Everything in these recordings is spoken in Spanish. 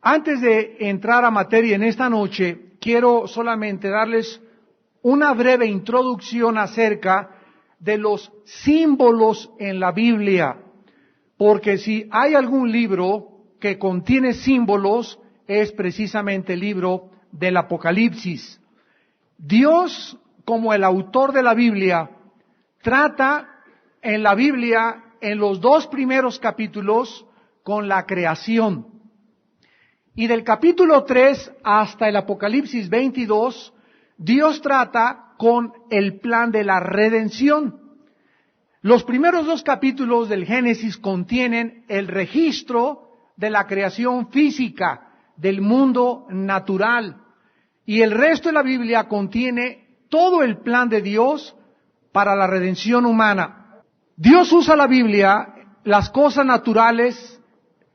Antes de entrar a materia en esta noche, quiero solamente darles una breve introducción acerca de los símbolos en la Biblia, porque si hay algún libro que contiene símbolos, es precisamente el libro del Apocalipsis. Dios, como el autor de la Biblia, trata en la Biblia, en los 2 primeros capítulos, con la creación. Y del capítulo 3 hasta el Apocalipsis 22, Dios trata con el plan de la redención. Los primeros 2 capítulos del Génesis contienen el registro de la creación física, del mundo natural. Y el resto de la Biblia contiene todo el plan de Dios para la redención humana. Dios usa la Biblia, las cosas naturales,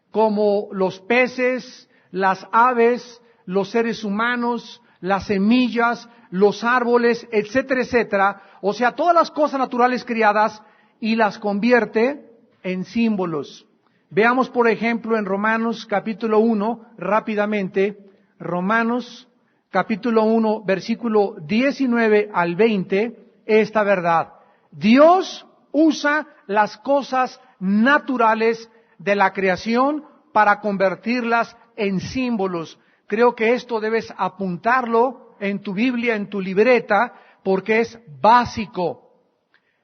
como los peces, las aves, los seres humanos, las semillas, los árboles, etcétera, etcétera. O sea, todas las cosas naturales criadas y las convierte en símbolos. Veamos, por ejemplo, en Romanos capítulo 1, rápidamente, Romanos capítulo 1, versículo 19 al 20, esta verdad. Dios usa las cosas naturales de la creación para convertirlas en símbolos. Creo que esto debes apuntarlo en tu Biblia, en tu libreta, porque es básico.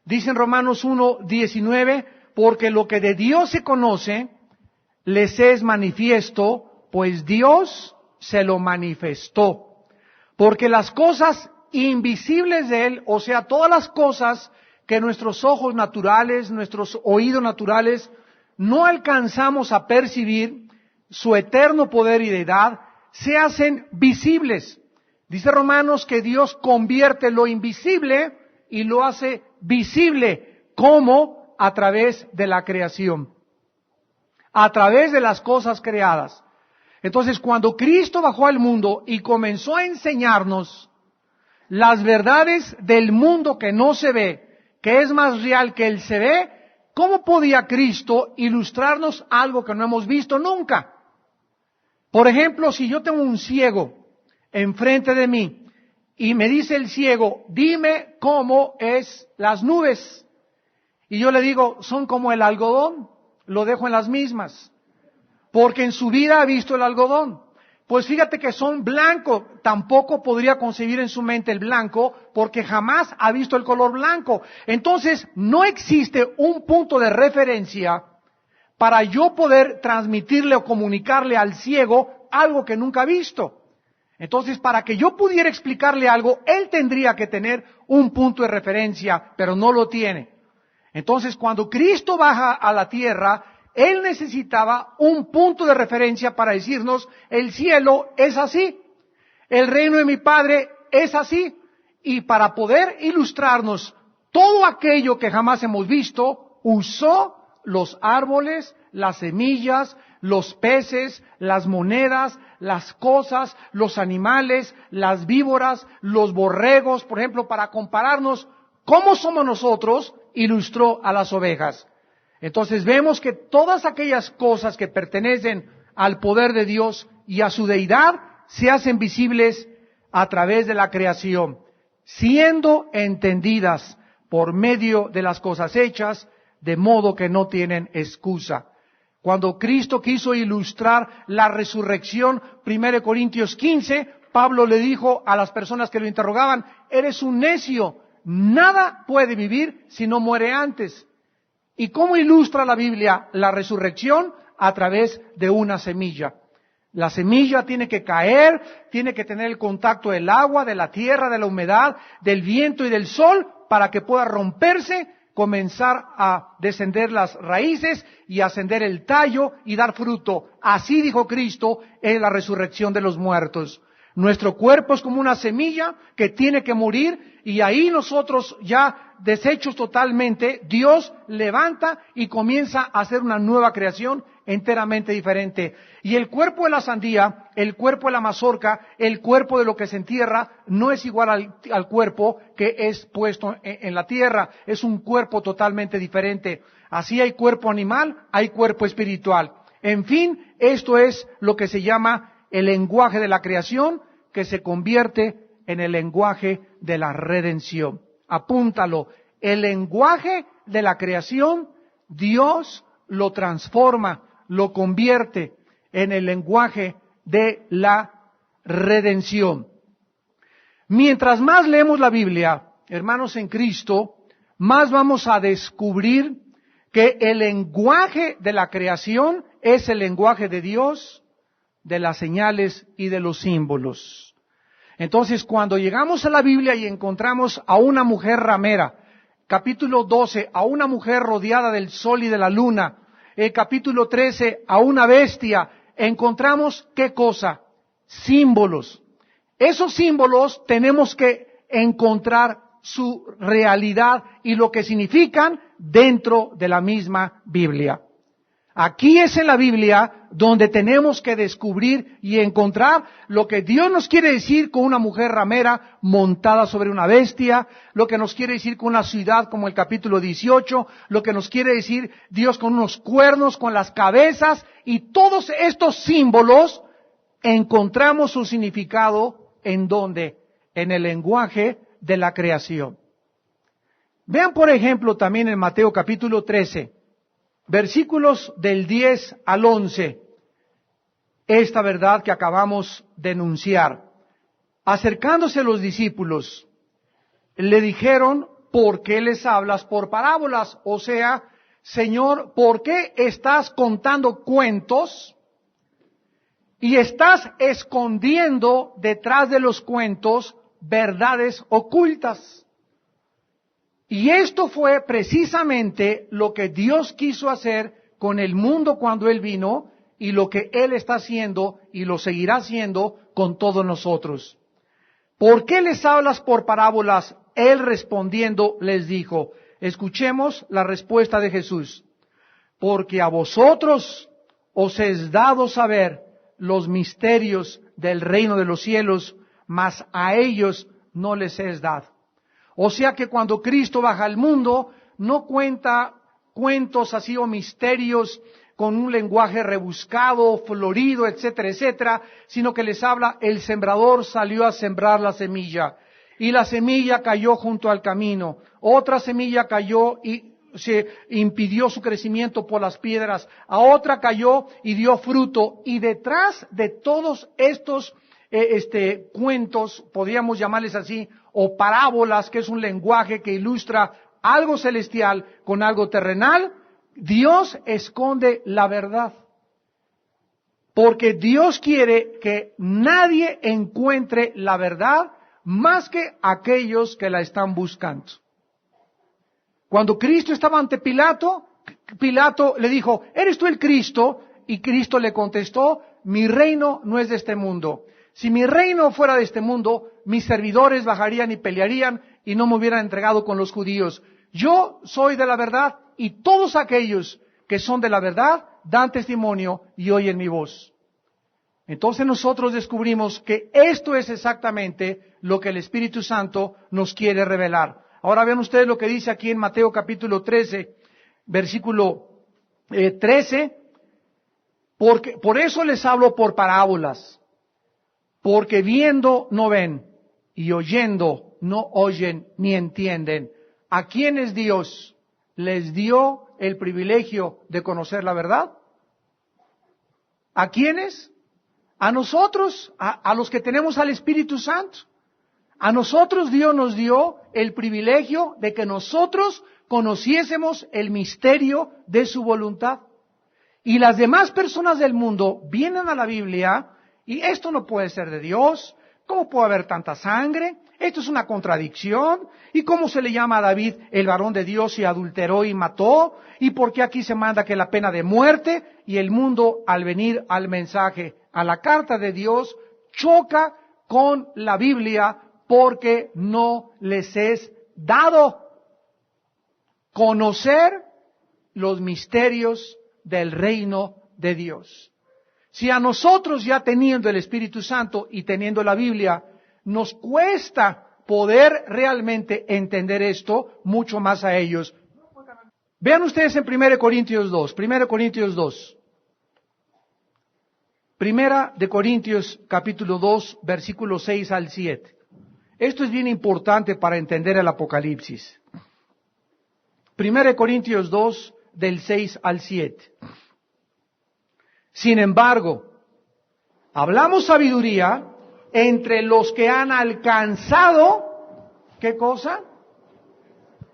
Dice en Romanos 1:19, porque lo que de Dios se conoce, les es manifiesto, pues Dios se lo manifestó. Porque las cosas invisibles de Él, o sea, todas las cosas que nuestros ojos naturales, nuestros oídos naturales, no alcanzamos a percibir, su eterno poder y deidad, se hacen visibles. Dice Romanos que Dios convierte lo invisible y lo hace visible. ¿Cómo? A través de la creación. A través de las cosas creadas. Entonces, cuando Cristo bajó al mundo y comenzó a enseñarnos las verdades del mundo que no se ve, que es más real que el se ve, ¿cómo podía Cristo ilustrarnos algo que no hemos visto nunca? Por ejemplo, si yo tengo un ciego enfrente de mí y me dice el ciego, dime cómo es las nubes. Y yo le digo, son como el algodón, lo dejo en las mismas. Porque en su vida ha visto el algodón. Pues fíjate que son blanco, tampoco podría concebir en su mente el blanco, porque jamás ha visto el color blanco. Entonces, no existe un punto de referencia para yo poder transmitirle o comunicarle al ciego algo que nunca ha visto. Entonces, para que yo pudiera explicarle algo, él tendría que tener un punto de referencia, pero no lo tiene. Entonces, cuando Cristo baja a la tierra, Él necesitaba un punto de referencia para decirnos, el cielo es así, el reino de mi Padre es así, y para poder ilustrarnos todo aquello que jamás hemos visto, usó los árboles, las semillas, los peces, las monedas, las cosas, los animales, las víboras, los borregos, por ejemplo, para compararnos cómo somos nosotros, ilustró a las ovejas. Entonces vemos que todas aquellas cosas que pertenecen al poder de Dios y a su deidad se hacen visibles a través de la creación, siendo entendidas por medio de las cosas hechas, de modo que no tienen excusa. Cuando Cristo quiso ilustrar la resurrección, 1 Corintios 15, Pablo le dijo a las personas que lo interrogaban, eres un necio, nada puede vivir si no muere antes. ¿Y cómo ilustra la Biblia la resurrección? A través de una semilla. La semilla tiene que caer, tiene que tener el contacto del agua, de la tierra, de la humedad, del viento y del sol, para que pueda romperse, comenzar a descender las raíces y ascender el tallo y dar fruto. Así dijo Cristo en la resurrección de los muertos. Nuestro cuerpo es como una semilla que tiene que morir y ahí nosotros ya deshechos totalmente, Dios levanta y comienza a hacer una nueva creación enteramente diferente. Y el cuerpo de la sandía, el cuerpo de la mazorca, el cuerpo de lo que se entierra, no es igual al cuerpo que es puesto en la tierra. Es un cuerpo totalmente diferente. Así hay cuerpo animal, hay cuerpo espiritual. En fin, esto es lo que se llama el lenguaje de la creación, que se convierte en el lenguaje de la redención. Apúntalo, el lenguaje de la creación, Dios lo transforma, lo convierte en el lenguaje de la redención. Mientras más leemos la Biblia, hermanos en Cristo, más vamos a descubrir que el lenguaje de la creación es el lenguaje de Dios, de las señales y de los símbolos. Entonces, cuando llegamos a la Biblia y encontramos a una mujer ramera, capítulo 12, a una mujer rodeada del sol y de la luna, el capítulo 13, a una bestia, encontramos ¿qué cosa? Símbolos. Esos símbolos tenemos que encontrar su realidad y lo que significan dentro de la misma Biblia. Aquí es en la Biblia donde tenemos que descubrir y encontrar lo que Dios nos quiere decir con una mujer ramera montada sobre una bestia, lo que nos quiere decir con una ciudad como el capítulo 18, lo que nos quiere decir Dios con unos cuernos, con las cabezas, y todos estos símbolos encontramos su significado ¿en dónde? En el lenguaje de la creación. Vean por ejemplo también en Mateo capítulo 13, versículos del 10 al 11, esta verdad que acabamos de enunciar. Acercándose los discípulos, le dijeron, ¿por qué les hablas por parábolas? O sea, Señor, ¿por qué estás contando cuentos y estás escondiendo detrás de los cuentos verdades ocultas? Y esto fue precisamente lo que Dios quiso hacer con el mundo cuando Él vino y lo que Él está haciendo y lo seguirá haciendo con todos nosotros. ¿Por qué les hablas por parábolas? Él respondiendo les dijo, escuchemos la respuesta de Jesús, porque a vosotros os es dado saber los misterios del reino de los cielos, mas a ellos no les es dado. O sea que cuando Cristo baja al mundo, no cuenta cuentos así o misterios con un lenguaje rebuscado, florido, etcétera, etcétera, sino que les habla, el sembrador salió a sembrar la semilla, y la semilla cayó junto al camino, otra semilla cayó y se impidió su crecimiento por las piedras, a otra cayó y dio fruto, y detrás de todos estos cuentos, podríamos llamarles así, o parábolas, que es un lenguaje que ilustra algo celestial con algo terrenal, Dios esconde la verdad. Porque Dios quiere que nadie encuentre la verdad más que aquellos que la están buscando. Cuando Cristo estaba ante Pilato, Pilato le dijo, ¿eres tú el Cristo? Y Cristo le contestó, mi reino no es de este mundo. Si mi reino fuera de este mundo, mis servidores bajarían y pelearían y no me hubieran entregado con los judíos. Yo soy de la verdad y todos aquellos que son de la verdad dan testimonio y oyen mi voz. Entonces nosotros descubrimos que esto es exactamente lo que el Espíritu Santo nos quiere revelar. Ahora vean ustedes lo que dice aquí en Mateo capítulo 13, versículo 13, porque por eso les hablo por parábolas. Porque viendo no ven y oyendo no oyen ni entienden. ¿A quiénes Dios les dio el privilegio de conocer la verdad? ¿A quiénes? A nosotros, a los que tenemos al Espíritu Santo. A nosotros Dios nos dio el privilegio de que nosotros conociésemos el misterio de su voluntad. Y las demás personas del mundo vienen a la Biblia y esto no puede ser de Dios. ¿Cómo puede haber tanta sangre? Esto es una contradicción. ¿Y cómo se le llama a David el varón de Dios y adulteró y mató? ¿Y por qué aquí se manda que la pena de muerte? Y el mundo, al venir al mensaje, a la carta de Dios, choca con la Biblia porque no les es dado conocer los misterios del reino de Dios. Si a nosotros, ya teniendo el Espíritu Santo y teniendo la Biblia, nos cuesta poder realmente entender esto, mucho más a ellos. Vean ustedes en 1 Corintios 2, 1 Corintios 2. Primera de Corintios capítulo 2, versículos 6 al 7. Esto es bien importante para entender el Apocalipsis. Primera de Corintios 2, del 6 al 7. Sin embargo, hablamos sabiduría entre los que han alcanzado, ¿qué cosa?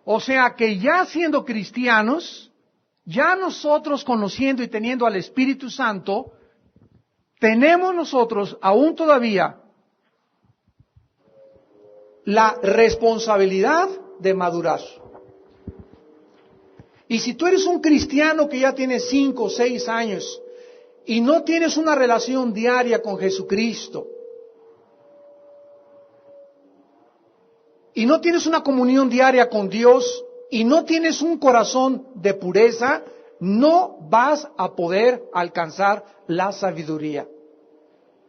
O sea que ya siendo cristianos, ya nosotros conociendo y teniendo al Espíritu Santo, tenemos nosotros aún todavía la responsabilidad de madurar. Y si tú eres un cristiano que ya tiene 5 o 6 años y no tienes una relación diaria con Jesucristo, y no tienes una comunión diaria con Dios, y no tienes un corazón de pureza, no vas a poder alcanzar la sabiduría.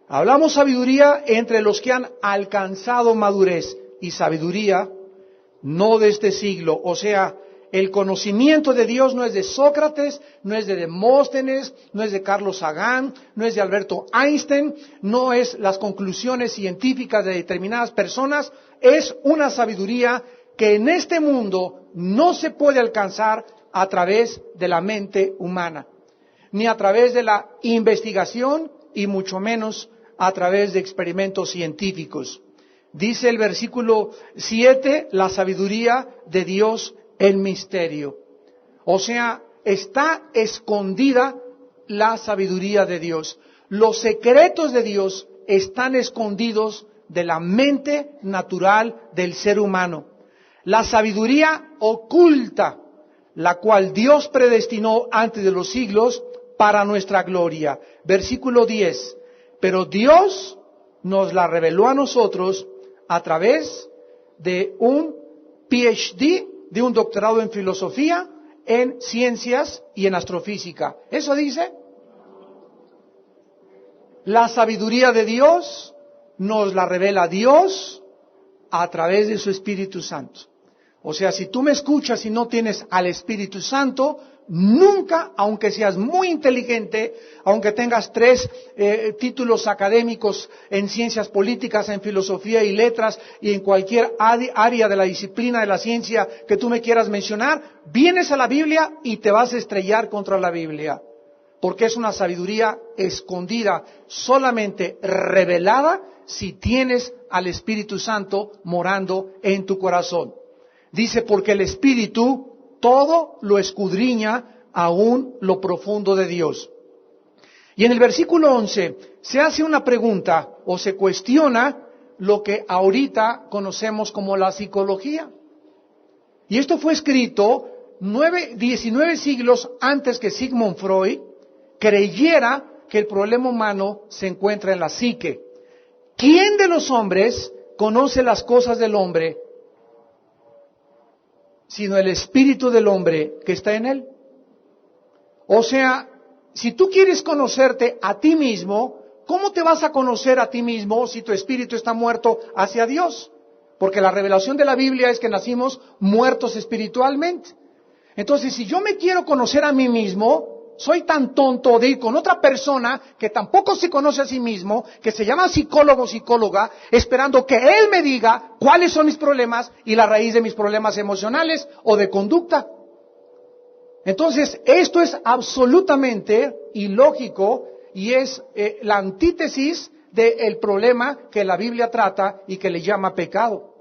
Hablamos sabiduría entre los que han alcanzado madurez, y sabiduría no de este siglo. O sea, el conocimiento de Dios no es de Sócrates, no es de Demóstenes, no es de Carlos Sagan, no es de Alberto Einstein, no es las conclusiones científicas de determinadas personas, es una sabiduría que en este mundo no se puede alcanzar a través de la mente humana, ni a través de la investigación y mucho menos a través de experimentos científicos. Dice el versículo 7, la sabiduría de Dios en misterio. O sea, está escondida la sabiduría de Dios. Los secretos de Dios están escondidos de la mente natural del ser humano. La sabiduría oculta, la cual Dios predestinó antes de los siglos para nuestra gloria. Versículo 10. Pero Dios nos la reveló a nosotros a través de un PhD, de un doctorado en filosofía, en ciencias y en astrofísica. ¿Eso dice? La sabiduría de Dios nos la revela Dios a través de su Espíritu Santo. O sea, si tú me escuchas y no tienes al Espíritu Santo, nunca, aunque seas muy inteligente, aunque tengas 3 títulos académicos en ciencias políticas, en filosofía y letras y en cualquier área de la disciplina de la ciencia que tú me quieras mencionar, vienes a la Biblia y te vas a estrellar contra la Biblia. Porque es una sabiduría escondida, solamente revelada si tienes al Espíritu Santo morando en tu corazón. Dice, porque el Espíritu todo lo escudriña, aún lo profundo de Dios. Y en el versículo 11 se hace una pregunta o se cuestiona lo que ahorita conocemos como la psicología. Y esto fue escrito 19 siglos antes que Sigmund Freud creyera que el problema humano se encuentra en la psique. ¿Quién de los hombres conoce las cosas del hombre sino el espíritu del hombre que está en él? O sea, si tú quieres conocerte a ti mismo, ¿cómo te vas a conocer a ti mismo si tu espíritu está muerto hacia Dios? Porque la revelación de la Biblia es que nacimos muertos espiritualmente. Entonces, si yo me quiero conocer a mí mismo, soy tan tonto de ir con otra persona que tampoco se conoce a sí mismo, que se llama psicólogo o psicóloga, esperando que él me diga cuáles son mis problemas y la raíz de mis problemas emocionales o de conducta. Entonces, esto es absolutamente ilógico y es la antítesis del problema que la Biblia trata y que le llama pecado.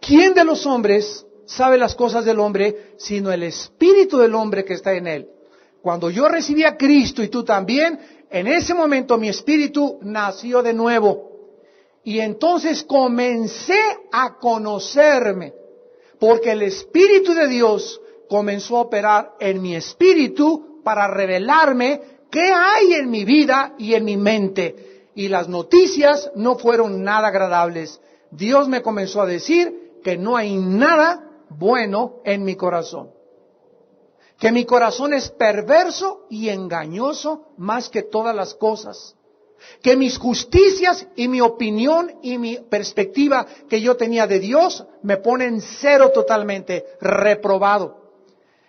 ¿Quién de los hombres sabe las cosas del hombre sino el espíritu del hombre que está en él? Cuando yo recibí a Cristo y tú también, en ese momento mi espíritu nació de nuevo. Y entonces comencé a conocerme, porque el Espíritu de Dios comenzó a operar en mi espíritu para revelarme qué hay en mi vida y en mi mente. Y las noticias no fueron nada agradables. Dios me comenzó a decir que no hay nada bueno en mi corazón. Que mi corazón es perverso y engañoso más que todas las cosas. Que mis justicias y mi opinión y mi perspectiva que yo tenía de Dios me ponen cero totalmente, reprobado.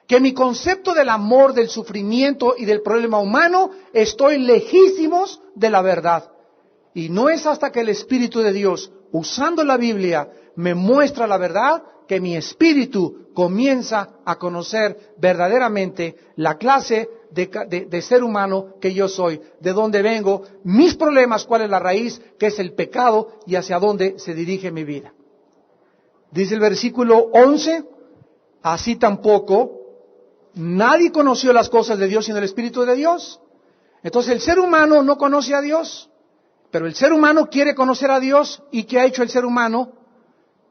que mi concepto del amor, del sufrimiento y del problema humano, estoy lejísimos de la verdad. Y no es hasta que el Espíritu de Dios, usando la Biblia, me muestra la verdad, que mi espíritu comienza a conocer verdaderamente la clase de ser humano que yo soy, de dónde vengo, mis problemas, cuál es la raíz, que es el pecado y hacia dónde se dirige mi vida. Dice el versículo 11, así tampoco nadie conoció las cosas de Dios sino el Espíritu de Dios. Entonces el ser humano no conoce a Dios, pero el ser humano quiere conocer a Dios. ¿Y qué ha hecho el ser humano?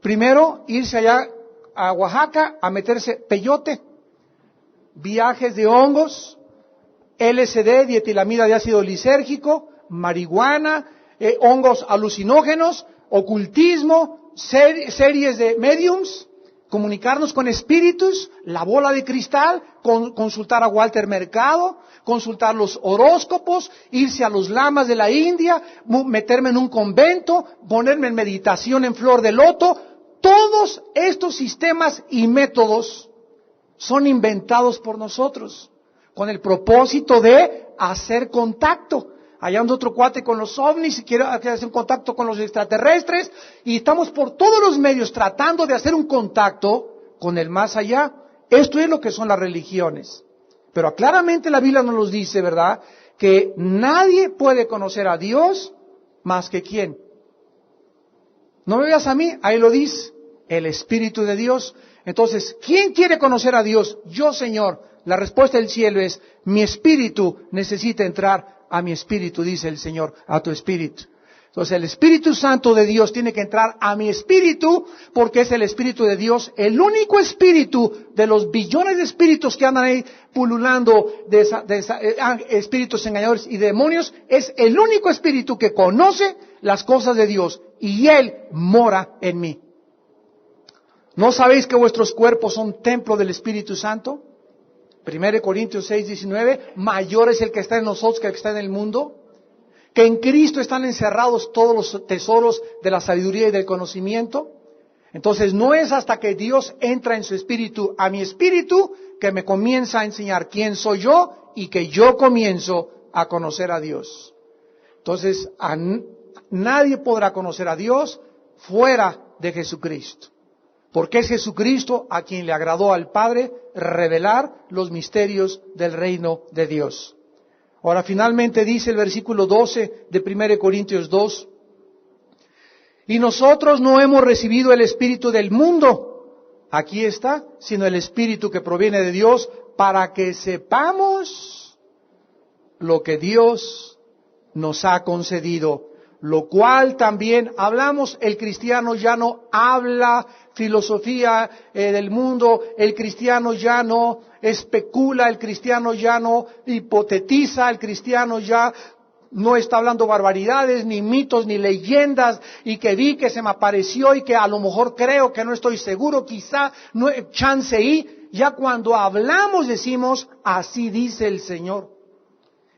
Primero, irse allá a Oaxaca a meterse peyote, viajes de hongos, LSD, dietilamida de ácido lisérgico, marihuana, hongos alucinógenos, ocultismo, series de mediums, comunicarnos con espíritus, la bola de cristal, consultar a Walter Mercado, consultar los horóscopos, irse a los lamas de la India, meterme en un convento, ponerme en meditación en flor de loto. Todos estos sistemas y métodos son inventados por nosotros con el propósito de hacer contacto. Allá anda otro cuate con los ovnis y quiere hacer un contacto con los extraterrestres, y estamos por todos los medios tratando de hacer un contacto con el más allá. Esto es lo que son las religiones. Pero claramente la Biblia nos dice, ¿verdad?, que nadie puede conocer a Dios más que ¿quién? No me veas a mí, ahí lo dice, el Espíritu de Dios. Entonces, ¿quién quiere conocer a Dios? Yo, Señor. La respuesta del cielo es, mi espíritu necesita entrar a mi espíritu, dice el Señor, a tu espíritu. Entonces el Espíritu Santo de Dios tiene que entrar a mi espíritu, porque es el Espíritu de Dios, el único espíritu de los billones de espíritus que andan ahí pululando, espíritus engañadores y demonios, es el único espíritu que conoce las cosas de Dios, y Él mora en mí. ¿No sabéis que vuestros cuerpos son templo del Espíritu Santo? 1 Corintios 6:19, mayor es el que está en nosotros que el que está en el mundo. Que en Cristo están encerrados todos los tesoros de la sabiduría y del conocimiento. Entonces no es hasta que Dios entra en su espíritu a mi espíritu que me comienza a enseñar quién soy yo y que yo comienzo a conocer a Dios. Entonces nadie podrá conocer a Dios fuera de Jesucristo. Porque es Jesucristo a quien le agradó al Padre revelar los misterios del reino de Dios. Ahora finalmente dice el versículo 12 de 1 Corintios 2, y nosotros no hemos recibido el espíritu del mundo, aquí está, sino el espíritu que proviene de Dios, para que sepamos lo que Dios nos ha concedido. Lo cual también hablamos, el cristiano ya no habla filosofía del mundo, el cristiano ya no especula, el cristiano ya no hipotetiza, el cristiano ya no está hablando barbaridades, ni mitos, ni leyendas, y que vi que se me apareció y que a lo mejor creo que no estoy seguro, quizá, no, chance y, ya cuando hablamos decimos, así dice el Señor.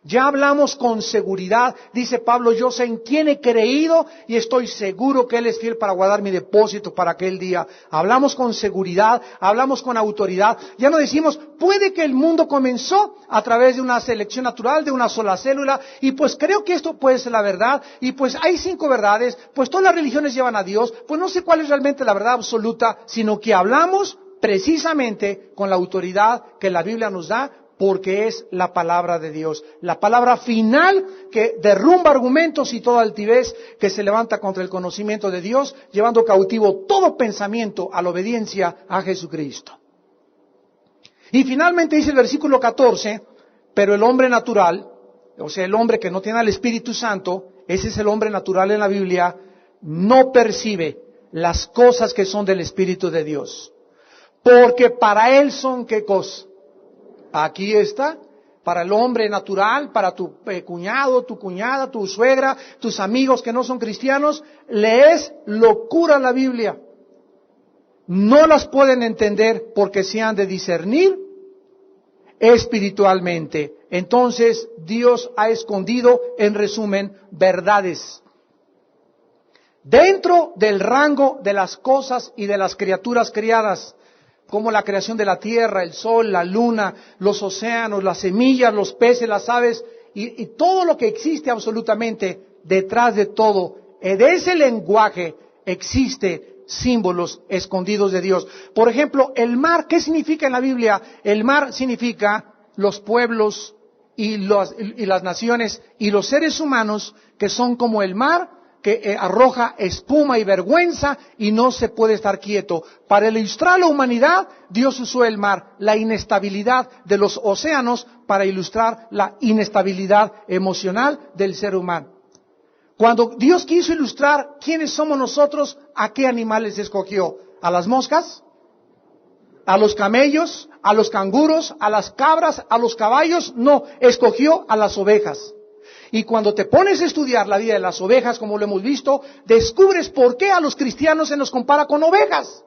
Ya hablamos con seguridad, dice Pablo, yo sé en quién he creído y estoy seguro que Él es fiel para guardar mi depósito para aquel día. Hablamos con seguridad, hablamos con autoridad. Ya no decimos, puede que el mundo comenzó a través de una selección natural, de una sola célula, y pues creo que esto puede ser la verdad, y pues hay 5 verdades, pues todas las religiones llevan a Dios, pues no sé cuál es realmente la verdad absoluta, sino que hablamos precisamente con la autoridad que la Biblia nos da, porque es la palabra de Dios, la palabra final que derrumba argumentos y toda altivez que se levanta contra el conocimiento de Dios, llevando cautivo todo pensamiento a la obediencia a Jesucristo. Y finalmente dice el versículo 14, pero el hombre natural, o sea, el hombre que no tiene al Espíritu Santo, ese es el hombre natural en la Biblia, no percibe las cosas que son del Espíritu de Dios, porque para él son ¿qué cosa? Aquí está, para el hombre natural, para tu cuñado, tu cuñada, tu suegra, tus amigos que no son cristianos, le es locura la Biblia. No las pueden entender porque se han de discernir espiritualmente. Entonces Dios ha escondido, en resumen, verdades dentro del rango de las cosas y de las criaturas criadas. como la creación de la tierra, el sol, la luna, los océanos, las semillas, los peces, las aves y todo lo que existe absolutamente detrás de todo. En ese lenguaje existe símbolos escondidos de Dios. Por ejemplo, el mar, ¿qué significa en la Biblia? El mar significa los pueblos y las naciones y los seres humanos que son como el mar, que arroja espuma y vergüenza y no se puede estar quieto. Para ilustrar la humanidad, Dios usó el mar, la inestabilidad de los océanos, para ilustrar la inestabilidad emocional del ser humano. Cuando Dios quiso ilustrar quiénes somos nosotros, ¿a qué animales escogió? ¿A las moscas? ¿A los camellos? ¿A los canguros? ¿A las cabras? ¿A los caballos? No, escogió a las ovejas. Y cuando te pones a estudiar la vida de las ovejas, como lo hemos visto, descubres por qué a los cristianos se nos compara con ovejas.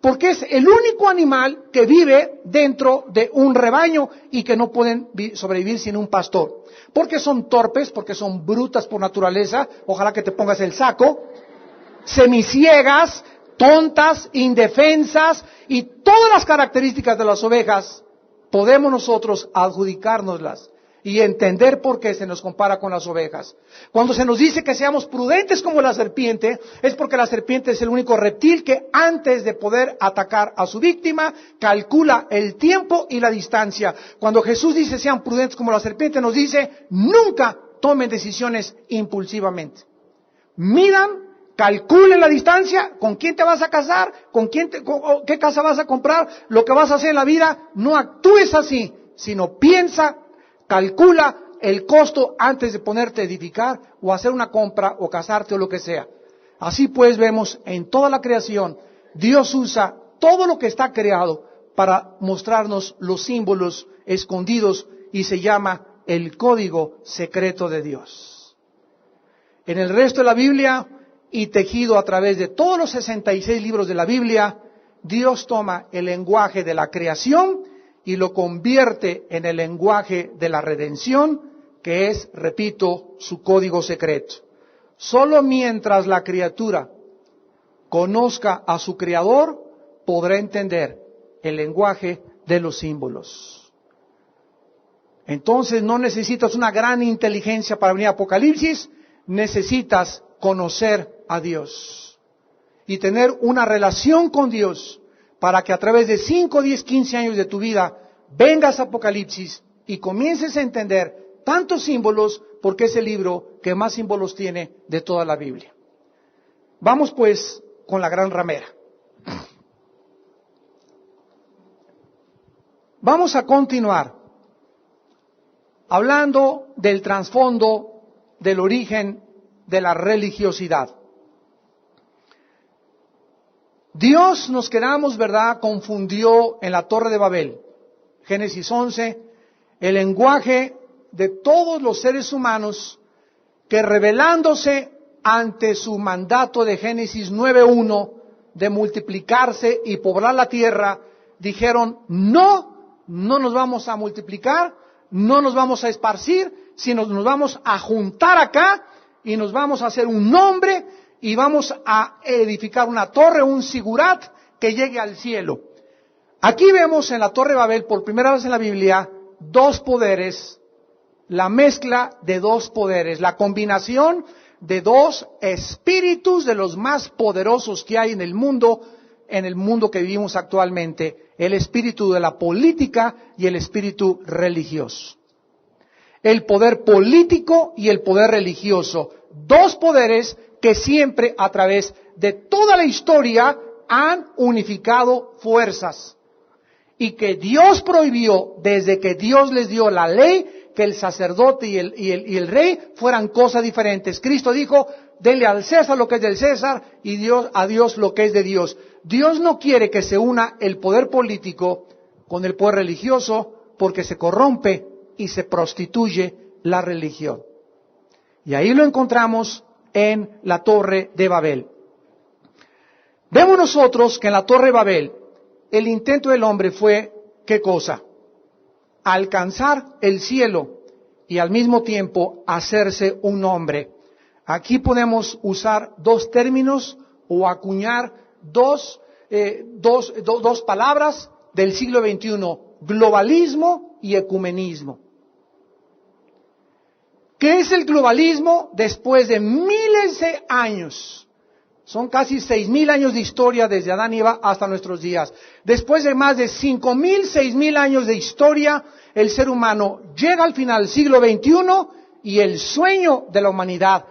Porque es el único animal que vive dentro de un rebaño y que no pueden sobrevivir sin un pastor. Porque son torpes, porque son brutas por naturaleza, ojalá que te pongas el saco, semiciegas, tontas, indefensas y todas las características de las ovejas podemos nosotros adjudicárnoslas y entender por qué se nos compara con las ovejas. Cuando se nos dice que seamos prudentes como la serpiente, es porque la serpiente es el único reptil que antes de poder atacar a su víctima, calcula el tiempo y la distancia. Cuando Jesús dice sean prudentes como la serpiente, nos dice nunca tomen decisiones impulsivamente. Midan, calculen la distancia, con quién te vas a casar, qué casa vas a comprar, lo que vas a hacer en la vida. No actúes así, sino piensa, calcula el costo antes de ponerte a edificar o hacer una compra o casarte o lo que sea. Así pues vemos en toda la creación, Dios usa todo lo que está creado para mostrarnos los símbolos escondidos y se llama el código secreto de Dios. En el resto de la Biblia y tejido a través de todos los 66 libros de la Biblia, Dios toma el lenguaje de la creación y lo convierte en el lenguaje de la redención, que es, repito, su código secreto. Solo mientras la criatura conozca a su Creador, podrá entender el lenguaje de los símbolos. Entonces no necesitas una gran inteligencia para venir a Apocalipsis, necesitas conocer a Dios y tener una relación con Dios, para que a través de 5, 10, 15 años de tu vida vengas a Apocalipsis y comiences a entender tantos símbolos, porque es el libro que más símbolos tiene de toda la Biblia. Vamos pues con la gran ramera. Vamos a continuar hablando del trasfondo, del origen de la religiosidad. Dios, nos quedamos, ¿verdad?, confundió en la Torre de Babel, Génesis 11, el lenguaje de todos los seres humanos que, rebelándose ante su mandato de Génesis 9:1 de multiplicarse y poblar la tierra, dijeron no nos vamos a multiplicar, no nos vamos a esparcir, sino nos vamos a juntar acá y nos vamos a hacer un nombre y vamos a edificar una torre, un sigurat que llegue al cielo. Aquí vemos en la Torre de Babel, por primera vez en la Biblia, dos poderes, la mezcla de dos poderes, la combinación de dos espíritus de los más poderosos que hay en el mundo que vivimos actualmente, el espíritu de la política y el espíritu religioso. El poder político y el poder religioso, dos poderes que siempre a través de toda la historia han unificado fuerzas y que Dios prohibió desde que Dios les dio la ley que el sacerdote y el rey fueran cosas diferentes. Cristo dijo, denle al César lo que es del César y a Dios lo que es de Dios. Dios no quiere que se una el poder político con el poder religioso porque se corrompe y se prostituye la religión. Y ahí lo encontramos en la Torre de Babel. Vemos nosotros que en la Torre de Babel el intento del hombre fue, ¿qué cosa? Alcanzar el cielo y al mismo tiempo hacerse un nombre. Aquí podemos usar dos términos o acuñar dos dos palabras del siglo XXI, globalismo y ecumenismo. ¿Qué es el globalismo? Después de miles de años, son casi 6,000 años de historia desde Adán y Eva hasta nuestros días. Después de más de 5,000, 6,000 años de historia, el ser humano llega al final del siglo XXI y el sueño de la humanidad,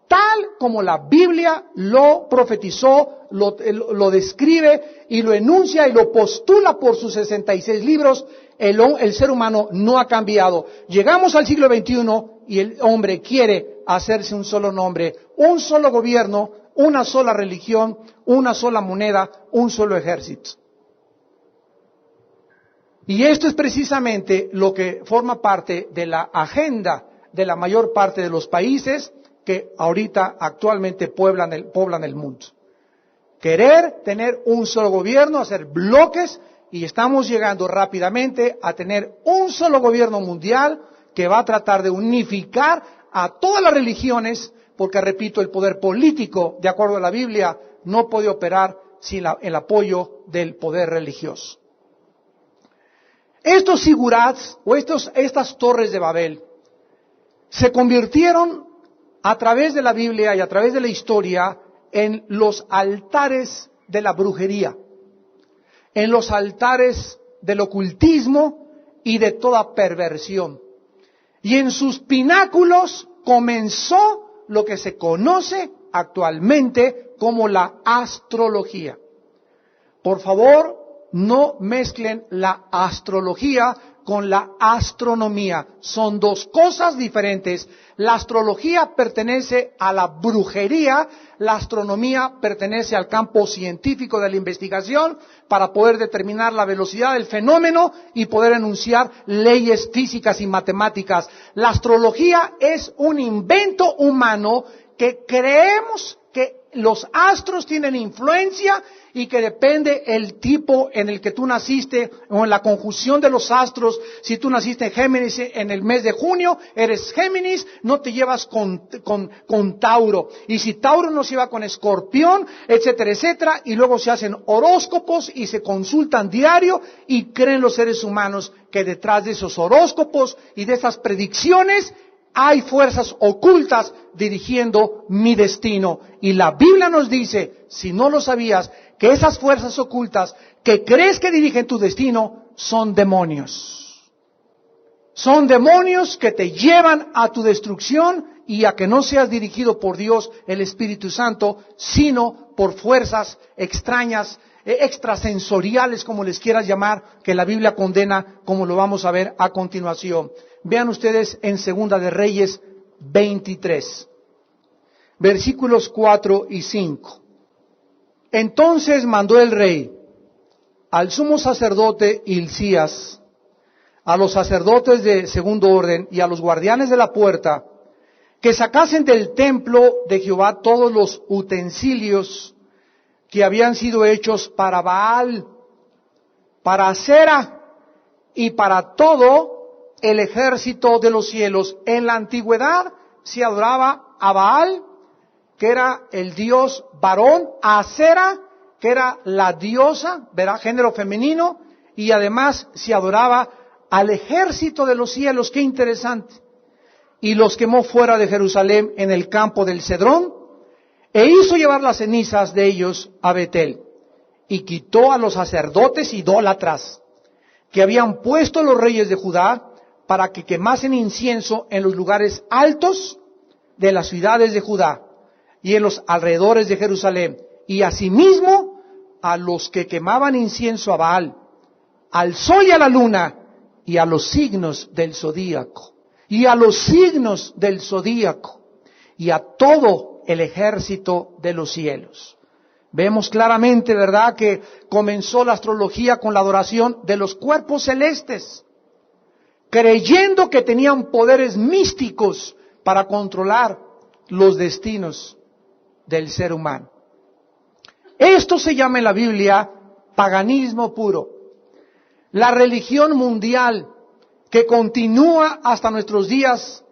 tal como la Biblia lo profetizó, lo describe y lo enuncia y lo postula por sus 66 libros, el ser humano no ha cambiado. Llegamos al siglo XXI y el hombre quiere hacerse un solo nombre, un solo gobierno, una sola religión, una sola moneda, un solo ejército. Y esto es precisamente lo que forma parte de la agenda de la mayor parte de los países que ahorita actualmente poblan el mundo. Querer tener un solo gobierno, hacer bloques, y estamos llegando rápidamente a tener un solo gobierno mundial que va a tratar de unificar a todas las religiones, porque repito, el poder político, de acuerdo a la Biblia, no puede operar sin el apoyo del poder religioso. Estos sigurats o estas torres de Babel se convirtieron a través de la Biblia y a través de la historia en los altares de la brujería, en los altares del ocultismo y de toda perversión. Y en sus pináculos comenzó lo que se conoce actualmente como la astrología. Por favor, no mezclen la astrología con la astronomía. Son dos cosas diferentes. La astrología pertenece a la brujería, la astronomía pertenece al campo científico de la investigación para poder determinar la velocidad del fenómeno y poder enunciar leyes físicas y matemáticas. La astrología es un invento humano que creemos que los astros tienen influencia y que depende el tipo en el que tú naciste o en la conjunción de los astros. Si tú naciste en Géminis en el mes de junio, eres Géminis, no te llevas con Tauro. Y si Tauro no se lleva con Escorpión, etcétera, etcétera. Y luego se hacen horóscopos y se consultan diario y creen los seres humanos que detrás de esos horóscopos y de esas predicciones hay fuerzas ocultas dirigiendo mi destino. Y la Biblia nos dice, si no lo sabías, que esas fuerzas ocultas que crees que dirigen tu destino son demonios. Son demonios que te llevan a tu destrucción y a que no seas dirigido por Dios, el Espíritu Santo, sino por fuerzas extrañas, extrasensoriales, como les quieras llamar, que la Biblia condena, como lo vamos a ver a continuación. Vean ustedes en Segunda de Reyes 23, versículos 4 y 5. Entonces mandó el rey al sumo sacerdote Hilcías, a los sacerdotes de segundo orden y a los guardianes de la puerta, que sacasen del templo de Jehová todos los utensilios que habían sido hechos para Baal, para Asera y para todo el ejército de los cielos. En la antigüedad se adoraba a Baal, que era el dios varón, a Asera, que era la diosa, ¿verdad?, género femenino, y además se adoraba al ejército de los cielos. Qué interesante. Y los quemó fuera de Jerusalén en el campo del Cedrón, e hizo llevar las cenizas de ellos a Betel, y quitó a los sacerdotes idólatras que habían puesto los reyes de Judá para que quemasen incienso en los lugares altos de las ciudades de Judá y en los alrededores de Jerusalén, y asimismo a los que quemaban incienso a Baal, al sol y a la luna, y a los signos del zodíaco, y a los signos del zodíaco, y a todo el ejército de los cielos. Vemos claramente, ¿verdad?, que comenzó la astrología con la adoración de los cuerpos celestes, creyendo que tenían poderes místicos para controlar los destinos del ser humano. Esto se llama en la Biblia paganismo puro. La religión mundial que continúa hasta nuestros días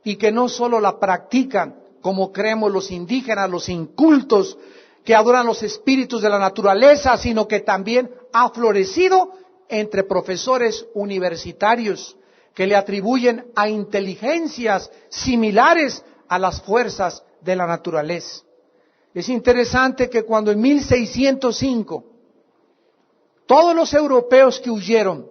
y que no solo la practican, como creemos los indígenas, los incultos, que adoran los espíritus de la naturaleza, sino que también ha florecido entre profesores universitarios que le atribuyen a inteligencias similares a las fuerzas de la naturaleza. Es interesante que cuando en 1605 todos los europeos que huyeron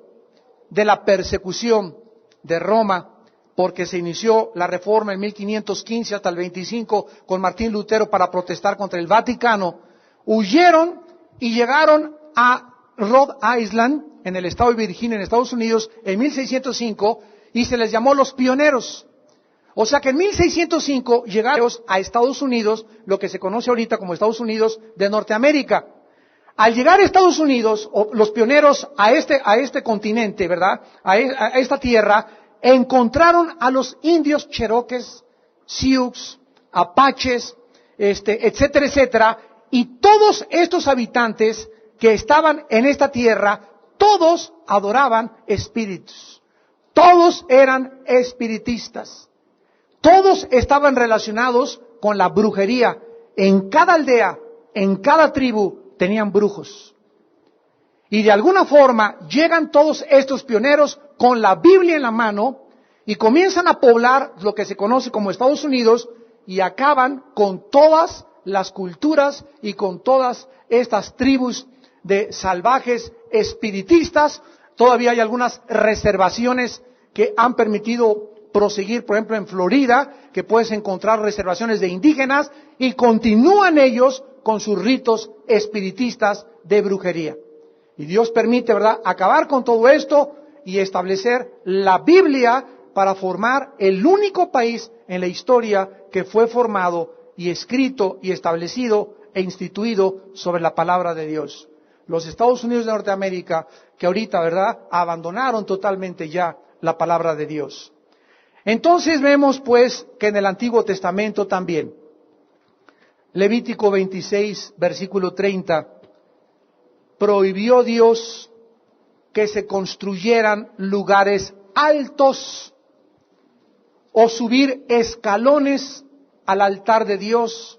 de la persecución de Roma, porque se inició la reforma en 1515 hasta el 25 con Martín Lutero para protestar contra el Vaticano, huyeron y llegaron a Rhode Island, en el estado de Virginia, en Estados Unidos, en 1605, y se les llamó los pioneros. O sea que en 1605 llegaron a Estados Unidos, lo que se conoce ahorita como Estados Unidos de Norteamérica. Al llegar a Estados Unidos, los pioneros a este continente, ¿verdad? A esta tierra, encontraron a los indios cherokees, sioux, apaches, etcétera, etcétera, y todos estos habitantes que estaban en esta tierra, todos adoraban espíritus. Todos eran espiritistas. Todos estaban relacionados con la brujería. En cada aldea, en cada tribu, tenían brujos. Y de alguna forma llegan todos estos pioneros con la Biblia en la mano y comienzan a poblar lo que se conoce como Estados Unidos y acaban con todas las culturas y con todas estas tribus de salvajes espiritistas. Todavía hay algunas reservaciones que han permitido proseguir, por ejemplo en Florida, que puedes encontrar reservaciones de indígenas y continúan ellos con sus ritos espiritistas de brujería. Y Dios permite, ¿verdad?, acabar con todo esto y establecer la Biblia para formar el único país en la historia que fue formado y escrito y establecido e instituido sobre la palabra de Dios. Los Estados Unidos de Norteamérica, que ahorita, ¿verdad?, abandonaron totalmente ya la palabra de Dios. Entonces vemos pues que en el Antiguo Testamento también, Levítico 26, versículo 30, prohibió Dios que se construyeran lugares altos o subir escalones al altar de Dios,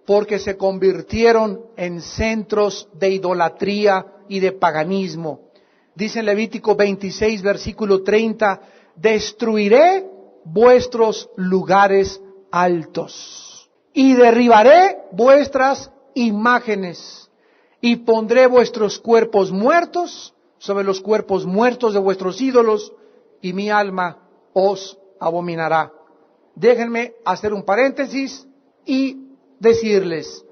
porque se convirtieron en centros de idolatría y de paganismo. Dice en Levítico 26, versículo 30, destruiré vuestros lugares altos y derribaré vuestras imágenes y pondré vuestros cuerpos muertos sobre los cuerpos muertos de vuestros ídolos y mi alma os abominará. Déjenme hacer un paréntesis y decirles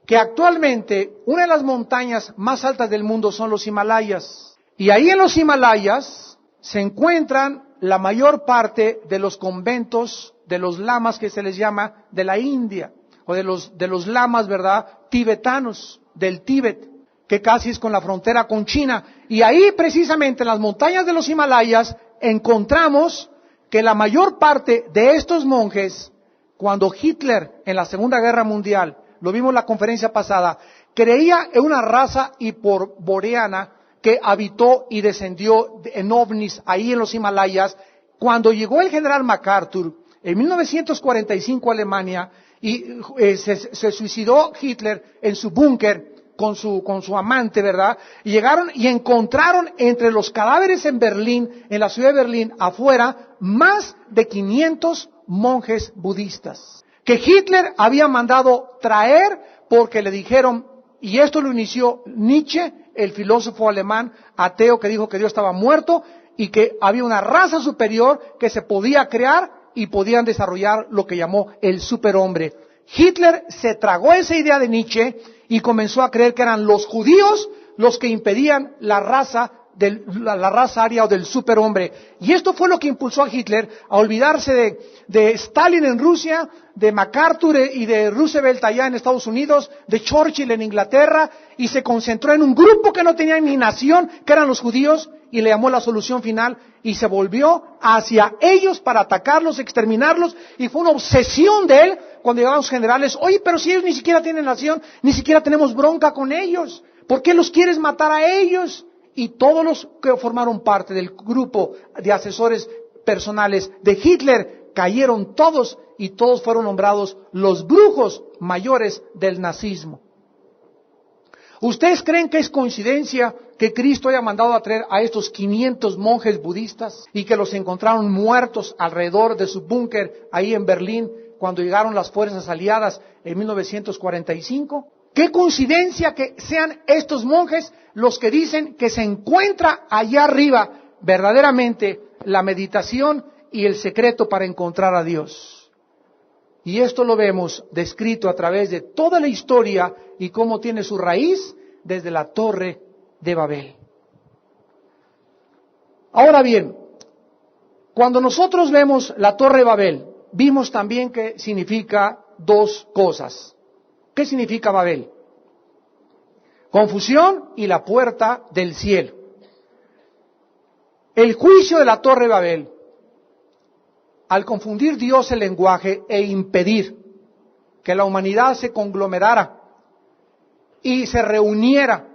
que actualmente una de las montañas más altas del mundo son los Himalayas. Y ahí en los Himalayas se encuentran la mayor parte de los conventos de los lamas que se les llama de la India, o de los lamas, ¿verdad?, tibetanos, del Tíbet, que casi es con la frontera con China. Y ahí precisamente en las montañas de los Himalayas encontramos que la mayor parte de estos monjes, cuando Hitler en la Segunda Guerra Mundial, lo vimos en la conferencia pasada, creía en una raza hiperboreana que habitó y descendió en ovnis ahí en los Himalayas. Cuando llegó el general MacArthur en 1945 a Alemania y se suicidó Hitler en su búnker con su amante, ¿verdad? Y llegaron y encontraron entre los cadáveres en Berlín, en la ciudad de Berlín, afuera, más de 500 monjes budistas que Hitler había mandado traer porque le dijeron, y esto lo inició Nietzsche, el filósofo alemán ateo que dijo que Dios estaba muerto y que había una raza superior que se podía crear y podían desarrollar lo que llamó el superhombre. Hitler se tragó esa idea de Nietzsche y comenzó a creer que eran los judíos los que impedían la raza aria o del superhombre. Y esto fue lo que impulsó a Hitler a olvidarse de Stalin en Rusia, de MacArthur y de Roosevelt allá en Estados Unidos, de Churchill en Inglaterra, y se concentró en un grupo que no tenía ni nación, que eran los judíos, y le llamó la solución final, y se volvió hacia ellos para atacarlos, exterminarlos, y fue una obsesión de él cuando llegaban los generales. Oye, pero si ellos ni siquiera tienen nación, ni siquiera tenemos bronca con ellos, ¿por qué los quieres matar a ellos? Y todos los que formaron parte del grupo de asesores personales de Hitler cayeron todos y todos fueron nombrados los brujos mayores del nazismo. ¿Ustedes creen que es coincidencia que Cristo haya mandado a traer a estos 500 monjes budistas y que los encontraron muertos alrededor de su búnker ahí en Berlín cuando llegaron las fuerzas aliadas en 1945? ¿Qué coincidencia que sean estos monjes los que dicen que se encuentra allá arriba verdaderamente la meditación y el secreto para encontrar a Dios? Y esto lo vemos descrito a través de toda la historia y cómo tiene su raíz desde la Torre de Babel. Ahora bien, cuando nosotros vemos la Torre de Babel, vimos también que significa dos cosas. ¿Qué significa Babel? Confusión y la puerta del cielo. El juicio de la Torre de Babel, al confundir Dios el lenguaje e impedir que la humanidad se conglomerara y se reuniera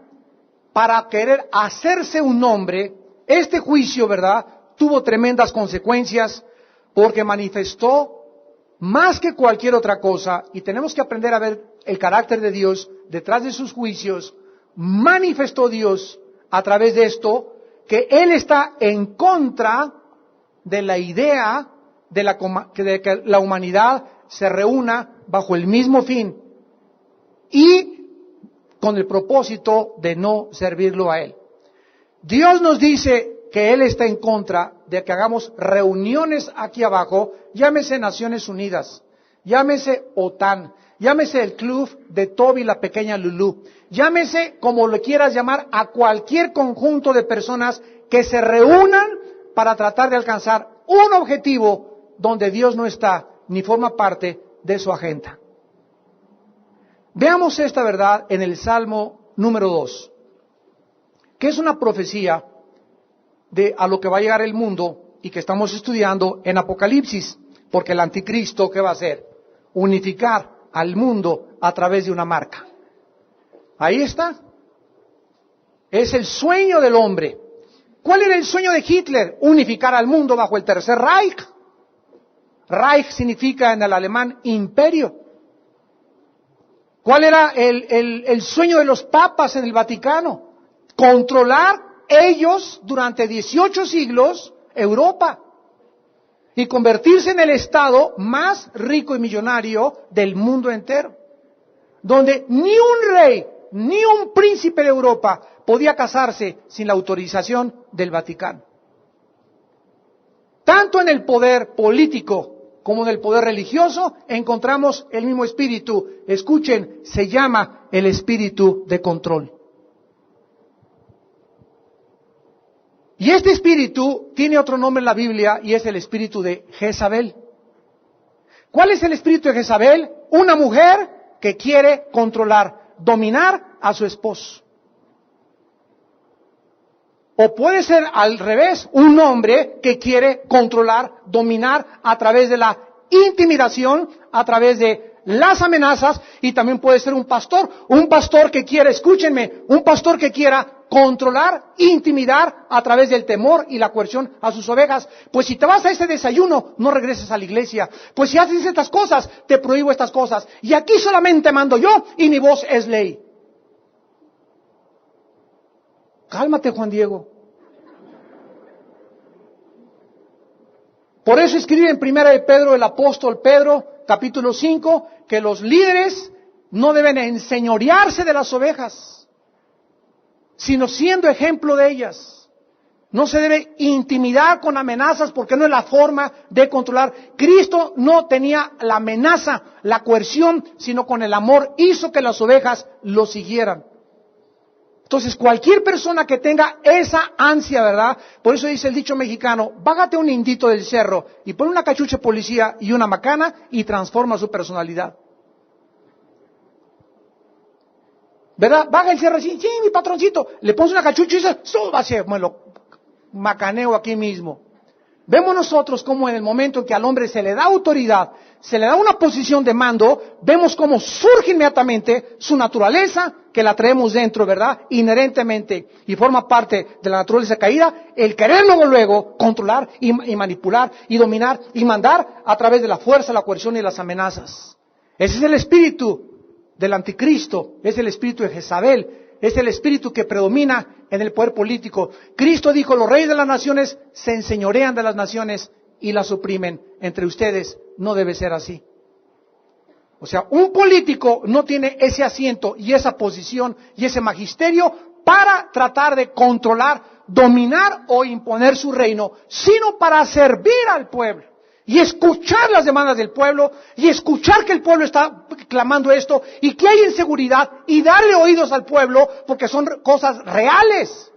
para querer hacerse un nombre, este juicio, ¿verdad?, tuvo tremendas consecuencias porque manifestó más que cualquier otra cosa, y tenemos que aprender a ver el carácter de Dios detrás de sus juicios. Manifestó Dios a través de esto que Él está en contra de la idea de que la humanidad se reúna bajo el mismo fin y con el propósito de no servirlo a Él. Dios nos dice que Él está en contra de que hagamos reuniones aquí abajo, llámese Naciones Unidas, llámese OTAN, llámese el club de Toby la pequeña Lulú, llámese como lo quieras llamar a cualquier conjunto de personas que se reúnan para tratar de alcanzar un objetivo donde Dios no está ni forma parte de su agenda. Veamos esta verdad en el Salmo número 2, que es una profecía de a lo que va a llegar el mundo y que estamos estudiando en Apocalipsis, porque el anticristo, ¿qué va a hacer? Unificar al mundo a través de una marca. Ahí está. Es el sueño del hombre. ¿Cuál era el sueño de Hitler? Unificar al mundo bajo el Tercer Reich. Reich significa en el alemán imperio. ¿Cuál era el sueño de los papas en el Vaticano? Controlar ellos durante 18 siglos Europa y convertirse en el estado más rico y millonario del mundo entero, donde ni un rey ni un príncipe de Europa podía casarse sin la autorización del Vaticano. Tanto en el poder político como en el poder religioso encontramos el mismo espíritu. Escuchen, se llama el espíritu de control. Y este espíritu tiene otro nombre en la Biblia y es el espíritu de Jezabel. ¿Cuál es el espíritu de Jezabel? Una mujer que quiere controlar, dominar a su esposo. O puede ser al revés, un hombre que quiere controlar, dominar a través de la intimidación, a través de las amenazas, y también puede ser un pastor que quiere, escúchenme, un pastor que quiera controlar, intimidar a través del temor y la coerción a sus ovejas. Pues si te vas a ese desayuno, no regreses a la iglesia. Pues si haces estas cosas, te prohíbo estas cosas. Y aquí solamente mando yo y mi voz es ley. Cálmate, Juan Diego. Por eso escribe en Primera de Pedro el apóstol Pedro, capítulo 5, que los líderes no deben enseñorearse de las ovejas, sino siendo ejemplo de ellas. No se debe intimidar con amenazas porque no es la forma de controlar. Cristo no tenía la amenaza, la coerción, sino con el amor hizo que las ovejas lo siguieran. Entonces, cualquier persona que tenga esa ansia, ¿verdad? Por eso dice el dicho mexicano, bájate un indito del cerro y pon una cachucha de policía y una macana y transforma su personalidad. ¿Verdad? Baja el cerro así, sí, mi patroncito, le pones una cachucha y dice, súbase, me lo macaneo aquí mismo. Vemos nosotros como en el momento en que al hombre se le da autoridad, se le da una posición de mando, vemos cómo surge inmediatamente su naturaleza que la traemos dentro, ¿verdad? Inherentemente, y forma parte de la naturaleza caída, el querer luego controlar y manipular y dominar y mandar a través de la fuerza, la coerción y las amenazas. Ese es el espíritu del anticristo, es el espíritu de Jezabel, es el espíritu que predomina en el poder político. Cristo dijo, los reyes de las naciones se enseñorean de las naciones y las oprimen. Entre ustedes no debe ser así. O sea, un político no tiene ese asiento y esa posición y ese magisterio para tratar de controlar, dominar o imponer su reino, sino para servir al pueblo y escuchar las demandas del pueblo y escuchar que el pueblo está clamando esto y que hay inseguridad y darle oídos al pueblo porque son cosas reales.